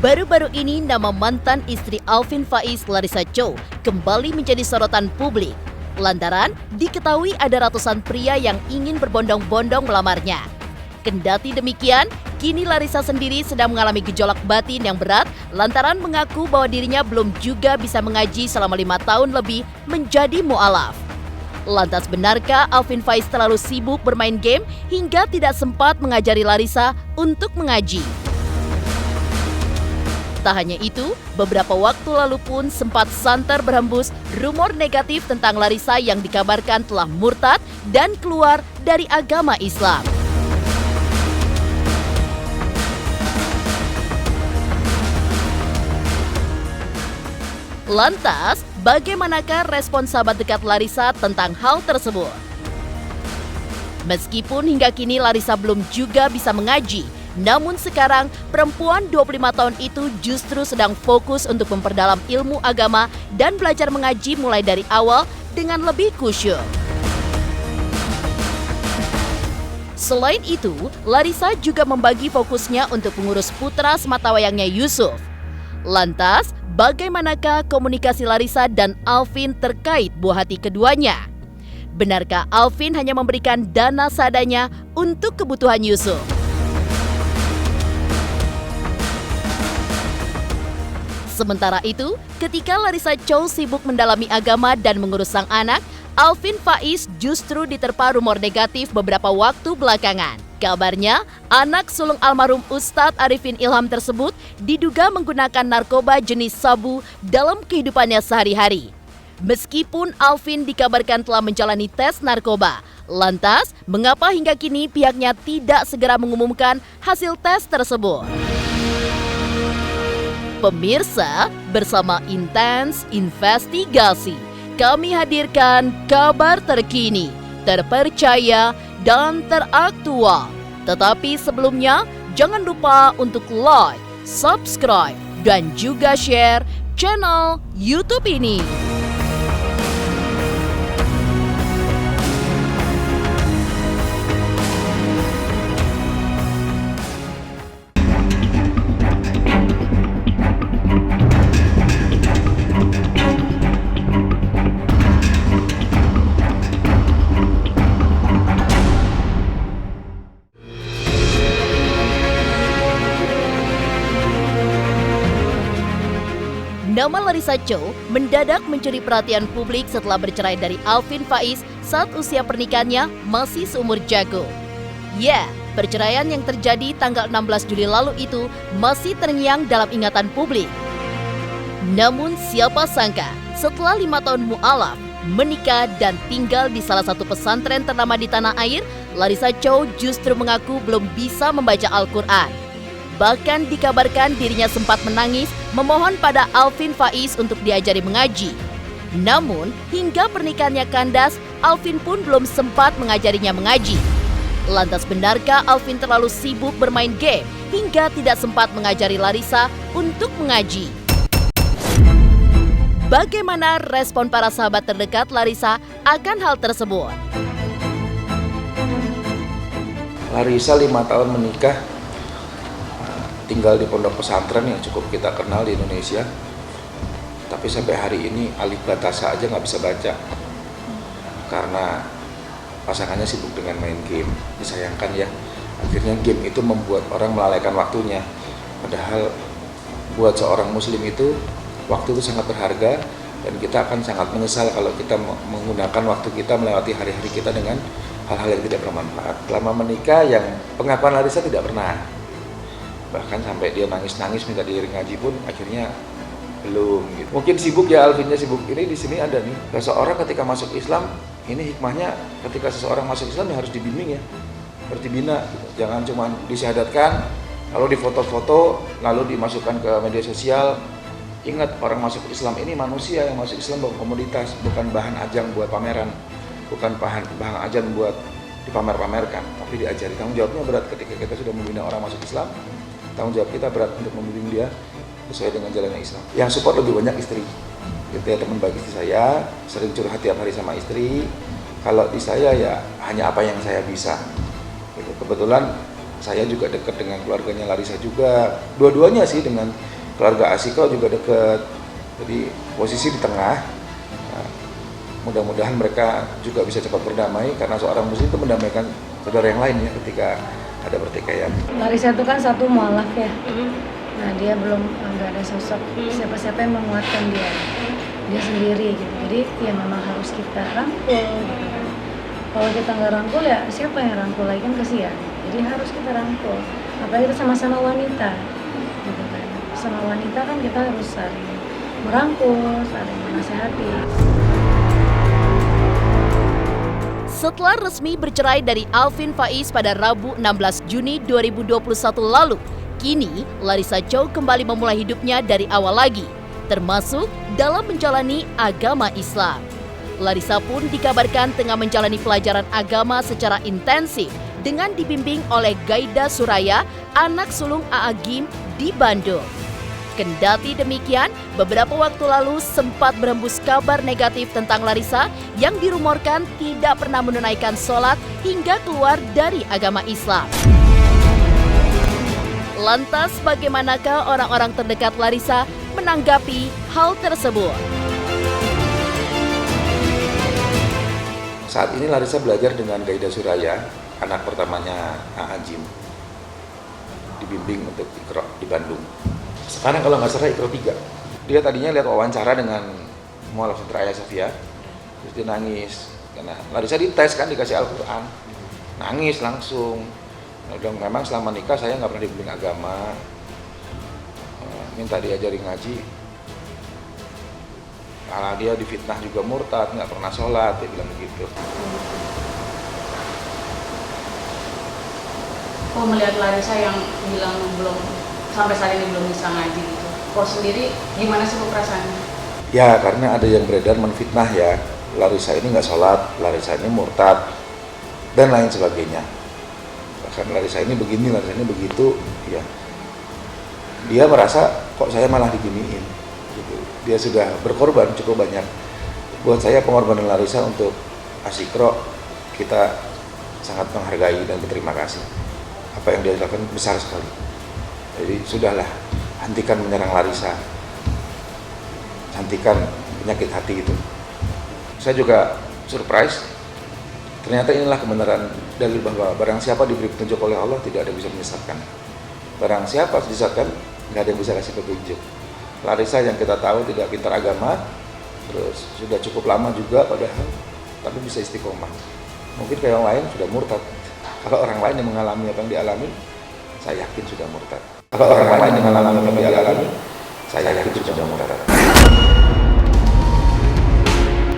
Baru-baru ini nama mantan istri Alvin Faiz, Larissa Chow, kembali menjadi sorotan publik. Lantaran diketahui ada ratusan pria yang ingin berbondong-bondong melamarnya. Kendati demikian, kini Larissa sendiri sedang mengalami gejolak batin yang berat lantaran mengaku bahwa dirinya belum juga bisa mengaji selama 5 tahun lebih menjadi mu'alaf. Lantas benarkah Alvin Faiz terlalu sibuk bermain game hingga tidak sempat mengajari Larissa untuk mengaji? Tak hanya itu, beberapa waktu lalu pun sempat santer berhembus rumor negatif tentang Larissa yang dikabarkan telah murtad dan keluar dari agama Islam. Lantas, bagaimanakah respon sahabat dekat Larissa tentang hal tersebut? Meskipun hingga kini Larissa belum juga bisa mengaji, namun sekarang perempuan 25 tahun itu justru sedang fokus untuk memperdalam ilmu agama dan belajar mengaji mulai dari awal dengan lebih khusyuk. Selain itu, Larissa juga membagi fokusnya untuk mengurus putra sematawayangnya Yusuf. Lantas, bagaimanakah komunikasi Larissa dan Alvin terkait buah hati keduanya? Benarkah Alvin hanya memberikan dana seadanya untuk kebutuhan Yusuf? Sementara itu, ketika Larissa Chow sibuk mendalami agama dan mengurus sang anak, Alvin Faiz justru diterpa rumor negatif beberapa waktu belakangan. Kabarnya, anak sulung almarhum Ustadz Arifin Ilham tersebut diduga menggunakan narkoba jenis sabu dalam kehidupannya sehari-hari. Meskipun Alvin dikabarkan telah menjalani tes narkoba, lantas mengapa hingga kini pihaknya tidak segera mengumumkan hasil tes tersebut? Pemirsa, bersama Intens Investigasi, kami hadirkan kabar terkini, terpercaya, dan teraktual. Tetapi sebelumnya, jangan lupa untuk like, subscribe, dan juga share channel YouTube ini. Nama Larissa Chow mendadak mencuri perhatian publik setelah bercerai dari Alvin Faiz saat usia pernikahannya masih seumur jagung. Ya, perceraian yang terjadi tanggal 16 Juli lalu itu masih terngiang dalam ingatan publik. Namun siapa sangka setelah 5 tahun mu'alaf, menikah dan tinggal di salah satu pesantren ternama di tanah air, Larissa Chow justru mengaku belum bisa membaca Al-Quran. Bahkan dikabarkan dirinya sempat menangis memohon pada Alvin Faiz untuk diajari mengaji. Namun, hingga pernikahannya kandas, Alvin pun belum sempat mengajarinya mengaji. Lantas benarkah Alvin terlalu sibuk bermain game hingga tidak sempat mengajari Larissa untuk mengaji? Bagaimana respon para sahabat terdekat Larissa akan hal tersebut? Larissa 5 tahun menikah, tinggal di pondok pesantren yang cukup kita kenal di Indonesia, tapi sampai hari ini alif batasa aja nggak bisa baca karena pasangannya sibuk dengan main game. Disayangkan ya, akhirnya game itu membuat orang melalaikan waktunya, padahal buat seorang muslim itu waktu itu sangat berharga dan kita akan sangat menyesal kalau kita menggunakan waktu kita melewati hari-hari kita dengan hal-hal yang tidak bermanfaat. Selama menikah, yang pengakuan Larissa tidak pernah, bahkan sampai dia nangis-nangis minta diiring ngaji pun akhirnya belum gitu. Mungkin sibuk ya, Alvinnya sibuk. Ini di sini ada nih, seseorang ketika masuk Islam, ini hikmahnya ketika seseorang masuk Islam ya harus dibimbing ya, harus dibina gitu. Jangan cuma disyahadatkan lalu difoto-foto lalu dimasukkan ke media sosial. Ingat, orang masuk Islam ini manusia yang masuk Islam bukan komoditas, bukan bahan ajang buat pameran, bukan bahan ajang buat dipamer-pamerkan, tapi diajari. Tanggung jawabnya berat ketika kita sudah membina orang masuk Islam. Tanggung jawab kita berat untuk membimbing dia sesuai dengan jalannya Islam. Yang support lebih banyak istri. Gitu ya, teman baik istri saya, sering curhat tiap hari sama istri. Kalau di saya ya hanya apa yang saya bisa. Gitu. Kebetulan saya juga dekat dengan keluarganya Larissa juga. Dua-duanya sih, dengan keluarga Asiko juga dekat. Jadi posisi di tengah. Nah, mudah-mudahan mereka juga bisa cepat berdamai, karena seorang muslim itu mendamaikan saudara yang lain ya ketika ada pertikaian. Larissa itu kan satu mualaf ya. Nah dia belum nggak ada sosok siapa-siapa yang menguatkan dia. Dia sendiri gitu. Jadi ya memang harus kita rangkul gitu kan. Kalau kita nggak rangkul ya siapa yang rangkul lagi, kan kasihan. Jadi harus kita rangkul. Apalagi kita sama-sama wanita gitu kan. Sama wanita kan kita harus saling merangkul, saling menasehati. Setelah resmi bercerai dari Alvin Faiz pada Rabu 16 Juni 2021 lalu, kini Larissa Chow kembali memulai hidupnya dari awal lagi, termasuk dalam menjalani agama Islam. Larissa pun dikabarkan tengah menjalani pelajaran agama secara intensif dengan dibimbing oleh Gaida Suraya, anak sulung A.A. Gim di Bandung. Kendati demikian, beberapa waktu lalu sempat berhembus kabar negatif tentang Larissa yang dirumorkan tidak pernah menunaikan sholat hingga keluar dari agama Islam. Lantas bagaimanakah orang-orang terdekat Larissa menanggapi hal tersebut? Saat ini Larissa belajar dengan Gaida Suraya, anak pertamanya A.A. Gim, dibimbing untuk Iqra di Bandung. Sekarang kalau nggak salah Iqra 3. Dia tadinya lihat wawancara dengan mualaf Sentra Ayah Sofia, terus dia nangis. Karena Larissa dites kan, dikasih Al-Quran, nangis langsung. Nah, bilang memang selama nikah saya nggak pernah dibimbing agama, minta diajari ngaji. Kalau dia difitnah juga murtad, nggak pernah sholat, dia bilang begitu. Kok melihat Larissa yang bilang belum sampai saat ini belum bisa ngaji gitu, kok sendiri gimana sih perasaannya? Ya karena ada yang beredar menfitnah ya, Larissa ini nggak sholat, Larissa ini murtad, dan lain sebagainya. Bahkan Larissa ini begini, Larissa ini begitu, ya. Dia merasa kok saya malah diginiin. Gitu. Dia sudah berkorban cukup banyak. Buat saya pengorbanan Larissa untuk Iqra kita sangat menghargai dan berterima kasih. Apa yang dia lakukan besar sekali. Jadi sudahlah, hentikan menyerang Larissa, hentikan penyakit hati itu. Saya juga surprise, ternyata inilah kebenaran dalil bahwa barang siapa diberi petunjuk oleh Allah tidak ada yang bisa menyesatkan. Barang siapa disesatkan, nggak ada yang bisa kasih petunjuk. Larissa yang kita tahu tidak pintar agama, terus sudah cukup lama juga padahal, tapi bisa istiqomah. Mungkin kayak yang lain sudah murtad. Kalau orang lain yang mengalami apa yang dialami, saya yakin sudah murtad. Kalau orang lain yang mengalami apa yang dialami, saya yakin sudah murtad.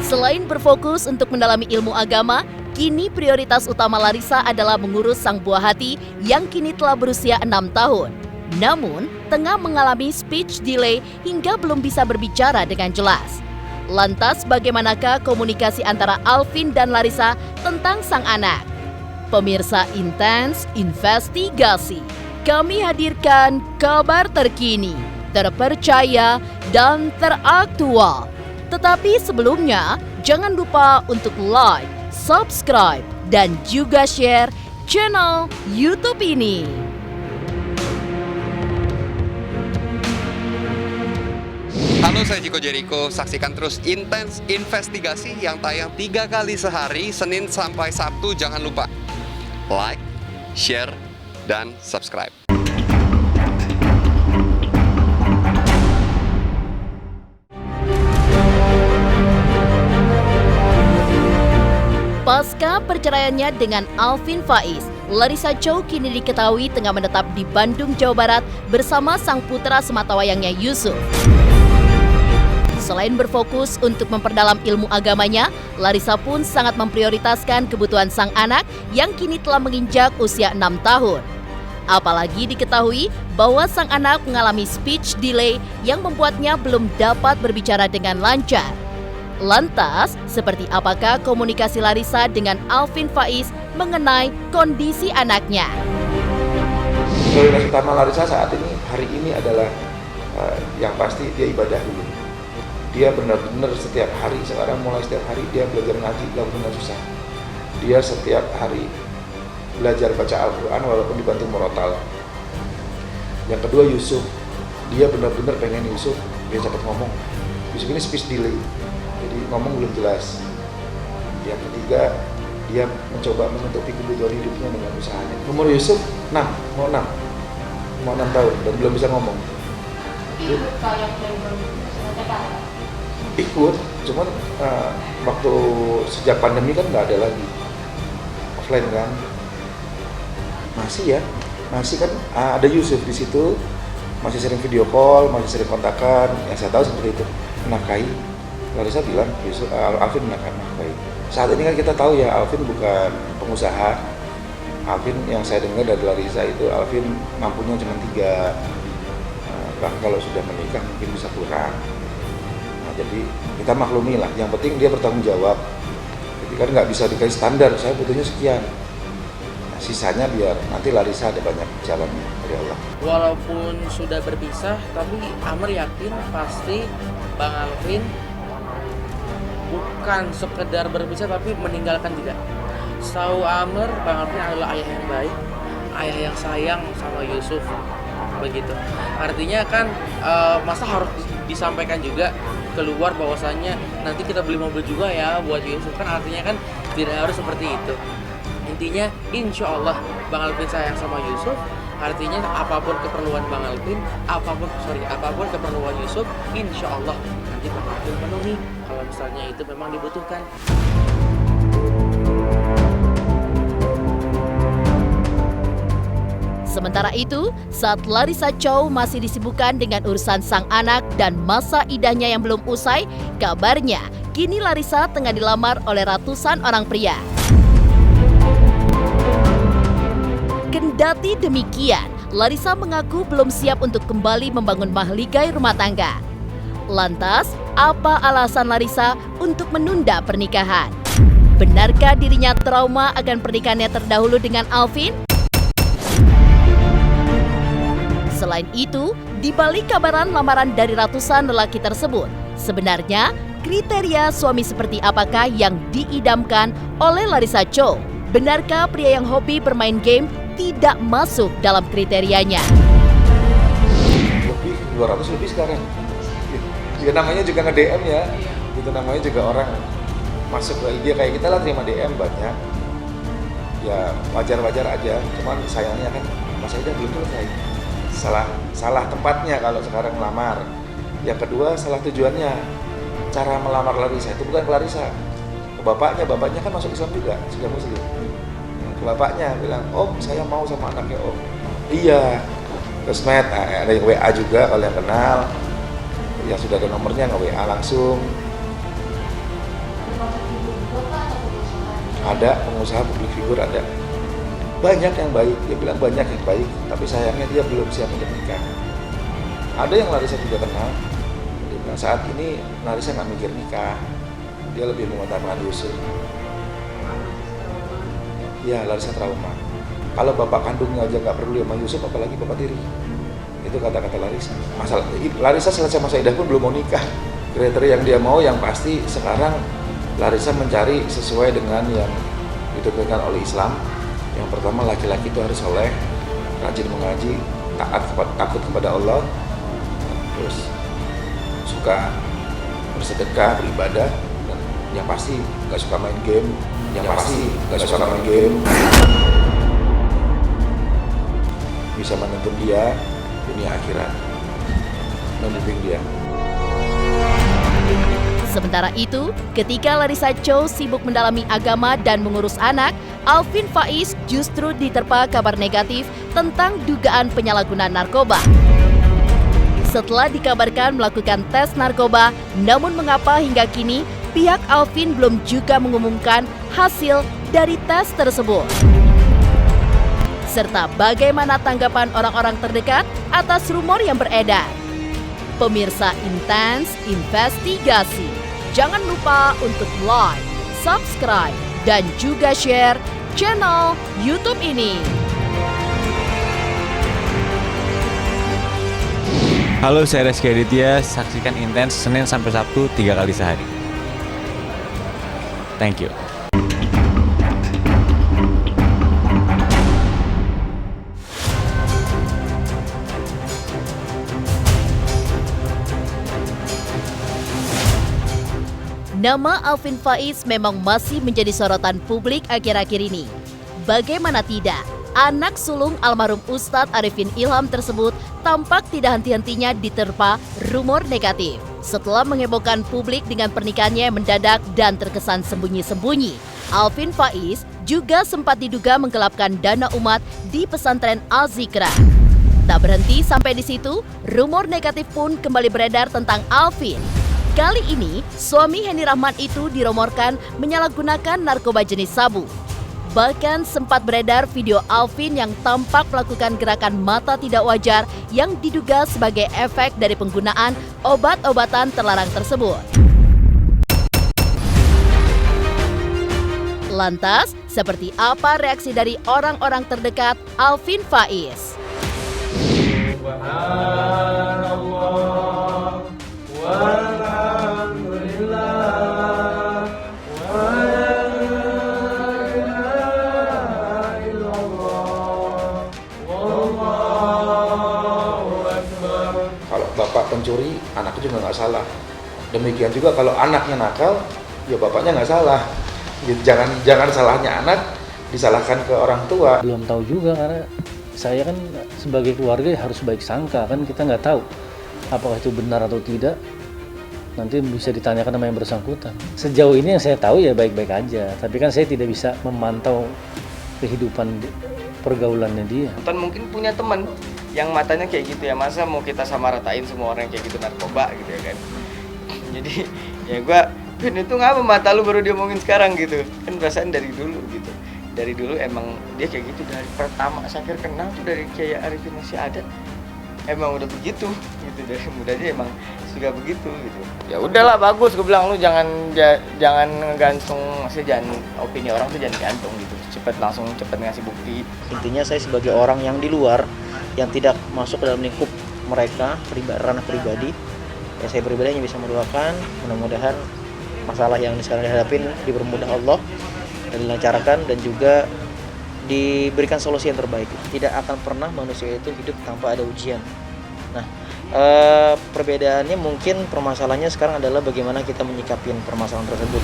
Selain berfokus untuk mendalami ilmu agama, kini prioritas utama Larissa adalah mengurus sang buah hati yang kini telah berusia 6 tahun. Namun, tengah mengalami speech delay hingga belum bisa berbicara dengan jelas. Lantas, bagaimanakah komunikasi antara Alvin dan Larissa tentang sang anak? Pemirsa Intens Investigasi, kami hadirkan kabar terkini, terpercaya, dan teraktual. Tetapi sebelumnya, jangan lupa untuk like, subscribe, dan juga share channel YouTube ini. Halo, saya Chico Jericho. Saksikan terus Intens Investigasi yang tayang 3 kali sehari, Senin sampai Sabtu. Jangan lupa like, share, dan subscribe. Pasca perceraiannya dengan Alvin Faiz, Larissa Chow kini diketahui tengah menetap di Bandung, Jawa Barat bersama sang putra sematawayangnya Yusuf. Selain berfokus untuk memperdalam ilmu agamanya, Larissa pun sangat memprioritaskan kebutuhan sang anak yang kini telah menginjak usia 6 tahun. Apalagi diketahui bahwa sang anak mengalami speech delay yang membuatnya belum dapat berbicara dengan lancar. Lantas, seperti apakah komunikasi Larissa dengan Alvin Faiz mengenai kondisi anaknya? Prioritas utama Larissa saat ini, hari ini adalah yang pasti dia ibadah dulu. Dia benar-benar setiap hari, sekarang mulai setiap hari dia belajar ngaji, benar-benar susah. Dia setiap hari belajar baca Al-Quran walaupun dibantu murotal. Yang kedua Yusuf, dia benar-benar pengen Yusuf dia cepat ngomong. Yusuf ini speech delay, jadi ngomong belum jelas. Yang ketiga, dia mencoba menutupi kebutuhan hidupnya dengan usahanya. Umur Yusuf 6 tahun dan belum bisa ngomong. Ikut, cuman waktu sejak pandemi kan nggak ada lagi offline kan, masih kan ada Yusuf di situ, masih sering video call, masih sering kontakan. Yang saya tahu seperti itu. Menafkahi, Larissa bilang Yusuf, Alvin menafkahi. Saat ini kan kita tahu ya Alvin bukan pengusaha. Alvin yang saya dengar dari Larissa itu Alvin mampunya cuma 3, bahkan kalau sudah menikah mungkin bisa kurang. Jadi kita maklumi lah, yang penting dia bertanggung jawab. Jadi kan nggak bisa dikasih standar, saya butuhnya sekian. Nah, sisanya biar nanti Larissa ada banyak jalan dari Allah. Walaupun sudah berpisah, tapi Amr yakin pasti Bang Alvin bukan sekedar berpisah tapi meninggalkan tidak. Setahu Amr, Bang Alvin adalah ayah yang baik, ayah yang sayang sama Yusuf. Begitu. Artinya kan masa harus disampaikan juga keluar bahwasannya nanti kita beli mobil juga ya buat Yusuf, kan artinya kan tidak harus seperti itu. Intinya insya Allah Bang Alvin sayang sama Yusuf, artinya apapun keperluan Bang Alvin, apapun keperluan Yusuf, insya Allah nanti Bang Alvin penuhi kalau misalnya itu memang dibutuhkan. Sementara itu, saat Larissa Chow masih disibukkan dengan urusan sang anak dan masa idahnya yang belum usai, kabarnya kini Larissa tengah dilamar oleh ratusan orang pria. Kendati demikian, Larissa mengaku belum siap untuk kembali membangun mahligai rumah tangga. Lantas, apa alasan Larissa untuk menunda pernikahan? Benarkah dirinya trauma akan pernikahannya terdahulu dengan Alvin? Selain itu, di balik kabaran lamaran dari ratusan lelaki tersebut, sebenarnya kriteria suami seperti apakah yang diidamkan oleh Larissa Chow? Benarkah pria yang hobi bermain game tidak masuk dalam kriterianya? Lebih 200 lebih sekarang. Ya namanya juga nge-DM ya. Itu namanya juga orang masuk ke IG kayak kita lah, terima DM banyak. Ya wajar-wajar aja. Cuman sayangnya kan Mas Aida belum selesai. Salah tempatnya kalau sekarang melamar. Yang kedua salah tujuannya. Cara melamar Larissa itu bukan ke Larissa, ke bapaknya kan masuk Islam juga, sudah muslim. Ke bapaknya bilang, "Om, saya mau sama anaknya Om." Iya, sosmed, ada yang WA juga kalau yang kenal. Yang sudah ada nomornya nge-WA langsung. Ada pengusaha publik figur ada. Banyak yang baik, dia bilang banyak yang baik, tapi sayangnya dia belum siap untuk nikah. Ada yang Larissa juga kenal, dia bilang saat ini Larissa nggak mikir nikah, dia lebih mengutamakan Yusuf. Ya, Larissa trauma. Kalau bapak kandungnya aja nggak peduli sama Yusuf, apalagi bapak tiri. Itu kata-kata Larissa. Masalah Larissa selesai masa idah pun belum mau nikah. Kriteria yang dia mau yang pasti sekarang Larissa mencari sesuai dengan yang ditentukan oleh Islam. Yang pertama, laki-laki itu harus soleh, rajin mengaji, takut kepada Allah, terus suka bersedekah, beribadah, dan yang pasti gak suka main game, bisa menuntun dia dunia akhirat, membimbing dia. Sementara itu, ketika Larissa Chow sibuk mendalami agama dan mengurus anak, Alvin Faiz justru diterpa kabar negatif tentang dugaan penyalahgunaan narkoba. Setelah dikabarkan melakukan tes narkoba, namun mengapa hingga kini pihak Alvin belum juga mengumumkan hasil dari tes tersebut? Serta bagaimana tanggapan orang-orang terdekat atas rumor yang beredar? Pemirsa Intens Investigasi, jangan lupa untuk like, subscribe, dan juga share channel YouTube ini. Halo, saya Reski Aditya. Saksikan Intens Senin sampai Sabtu 3 kali sehari. Thank you. Nama Alvin Faiz memang masih menjadi sorotan publik akhir-akhir ini. Bagaimana tidak, anak sulung almarhum Ustadz Arifin Ilham tersebut tampak tidak henti-hentinya diterpa rumor negatif. Setelah menghebohkan publik dengan pernikahannya yang mendadak dan terkesan sembunyi-sembunyi, Alvin Faiz juga sempat diduga menggelapkan dana umat di pesantren Al-Zikra. Tak berhenti sampai di situ, rumor negatif pun kembali beredar tentang Alvin. Kali ini, suami Henny Rahman itu dirumorkan menyalahgunakan narkoba jenis sabu. Bahkan sempat beredar video Alvin yang tampak melakukan gerakan mata tidak wajar yang diduga sebagai efek dari penggunaan obat-obatan terlarang tersebut. Lantas, seperti apa reaksi dari orang-orang terdekat Alvin Faiz? Subhanallah walhamdulillah wa la ilaha illallah wallahu akbar. Kalau bapak pencuri, anaknya juga nggak salah. Demikian juga kalau anaknya nakal, ya bapaknya nggak salah. Jangan salahnya anak disalahkan ke orang tua. Belum tahu juga karena saya kan sebagai keluarga harus baik sangka, kan kita nggak tahu apakah itu benar atau tidak. Nanti bisa ditanyakan sama yang bersangkutan. Sejauh ini yang saya tahu ya baik-baik aja, tapi kan saya tidak bisa memantau kehidupan pergaulannya dia. Mungkin punya teman yang matanya kayak gitu ya, masa mau kita samaratain semua orang yang kayak gitu narkoba gitu ya kan. Jadi ya gua, Ben itu ngapa mata lu baru diomongin sekarang gitu. Kan perasaan dari dulu gitu. Dari dulu emang dia kayak gitu, dari pertama saya kenal tuh dari kayak Arifin masih ada. Emang udah begitu gitu, dari mudanya emang suka begitu gitu. Ya udahlah bagus, gue bilang lu jangan ngegantung, maksudnya jangan opini orang tuh jangan gantung gitu. Cepet ngasih bukti. Intinya saya sebagai orang yang di luar, yang tidak masuk ke dalam lingkup mereka, ranah pribadi, ya saya pribadi hanya bisa mendoakan mudah-mudahan masalah yang sekarang dihadapin dipermudah Allah dan dilancarkan, dan juga diberikan solusi yang terbaik. Tidak akan pernah manusia itu hidup tanpa ada ujian. Nah, perbedaannya mungkin permasalahannya sekarang adalah bagaimana kita menyikapi permasalahan tersebut.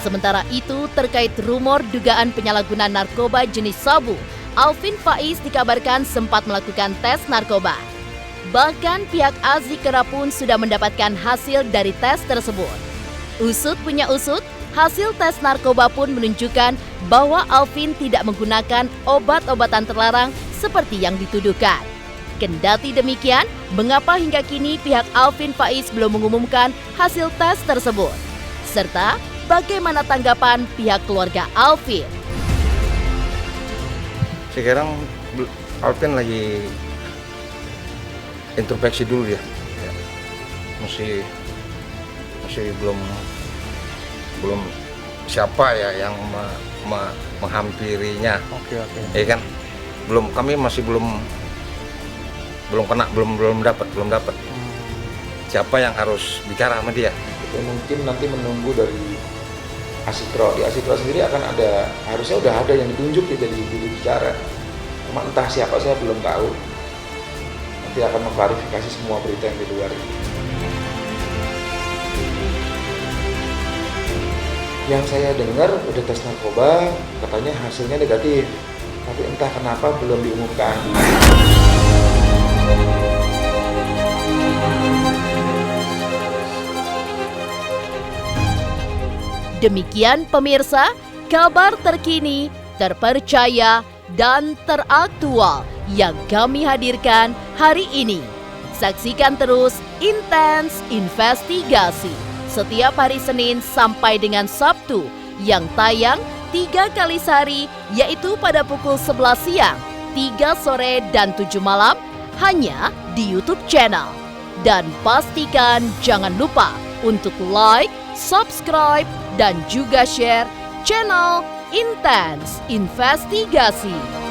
Sementara itu, terkait rumor dugaan penyalahgunaan narkoba jenis sabu, Alvin Faiz dikabarkan sempat melakukan tes narkoba. Bahkan pihak Al-Zikra pun sudah mendapatkan hasil dari tes tersebut. Usut punya usut, hasil tes narkoba pun menunjukkan bahwa Alvin tidak menggunakan obat-obatan terlarang seperti yang dituduhkan. Kendati demikian, mengapa hingga kini pihak Alvin Faiz belum mengumumkan hasil tes tersebut? Serta bagaimana tanggapan pihak keluarga Alvin? Sekarang Alvin lagi introspeksi dulu ya. Masih belum siapa ya yang menghampirinya. Oke. Ya kan, kami masih belum dapat. Siapa yang harus bicara sama dia? Itu mungkin nanti menunggu dari Asikro. Di Asikro sendiri akan ada, harusnya udah ada yang ditunjuk ya jadi juru bicara. Cuma entah siapa saya belum tahu. Nanti akan mengklarifikasi semua berita yang di luar ini. Yang saya dengar udah tes narkoba, katanya hasilnya negatif, tapi entah kenapa belum diumumkan. Demikian pemirsa, kabar terkini, terpercaya, dan teraktual yang kami hadirkan hari ini. Saksikan terus Intens Investigasi setiap hari Senin sampai dengan Sabtu yang tayang 3 kali sehari, yaitu pada pukul 11 siang, 3 sore, dan 7 malam hanya di YouTube channel. Dan pastikan jangan lupa untuk like, subscribe, dan juga share channel Intens Investigasi.